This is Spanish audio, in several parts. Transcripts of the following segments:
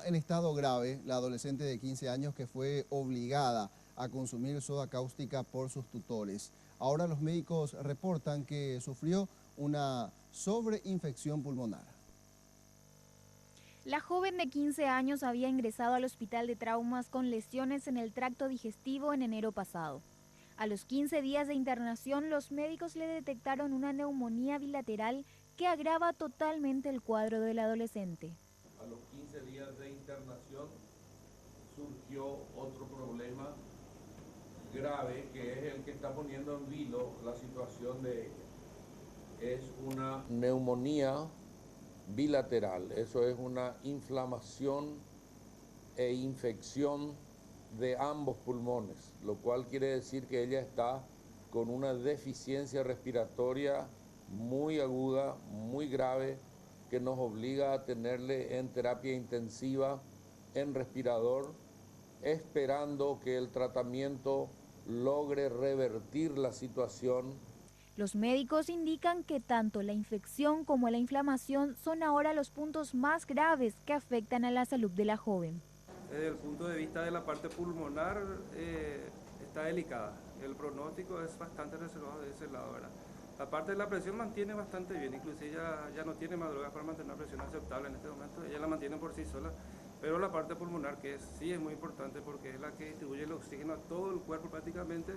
continúa en estado grave la adolescente de 15 años que fue obligada a consumir soda cáustica por sus tutores. Ahora los médicos reportan que sufrió una sobreinfección pulmonar. La joven de 15 años había ingresado al hospital de traumas con lesiones en el tracto digestivo en enero pasado. A los 15 días de internación, los médicos le detectaron una neumonía bilateral que agrava totalmente el cuadro del adolescente. A los 15 días de internación surgió otro problema grave que es el que está poniendo en vilo la situación de ella. Es una neumonía bilateral, eso es una inflamación e infección de ambos pulmones, lo cual quiere decir que ella está con una deficiencia respiratoria muy aguda, muy grave, que nos obliga a tenerle en terapia intensiva, en respirador, esperando que el tratamiento logre revertir la situación. Los médicos indican que tanto la infección como la inflamación son ahora los puntos más graves que afectan a la salud de la joven. Desde el punto de vista de la parte pulmonar está delicada. El pronóstico es bastante reservado de ese lado, ¿verdad? La parte de la presión mantiene bastante bien, inclusive ella ya no tiene más drogas para mantener una presión aceptable en este momento, ella la mantiene por sí sola, pero la parte pulmonar, que sí es muy importante porque es la que distribuye el oxígeno a todo el cuerpo prácticamente,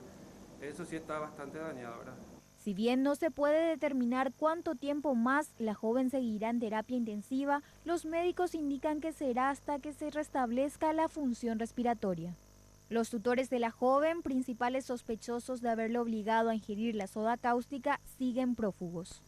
eso sí está bastante dañado, ¿verdad? Si bien no se puede determinar cuánto tiempo más la joven seguirá en terapia intensiva, los médicos indican que será hasta que se restablezca la función respiratoria. Los tutores de la joven, principales sospechosos de haberlo obligado a ingerir la soda cáustica, siguen prófugos.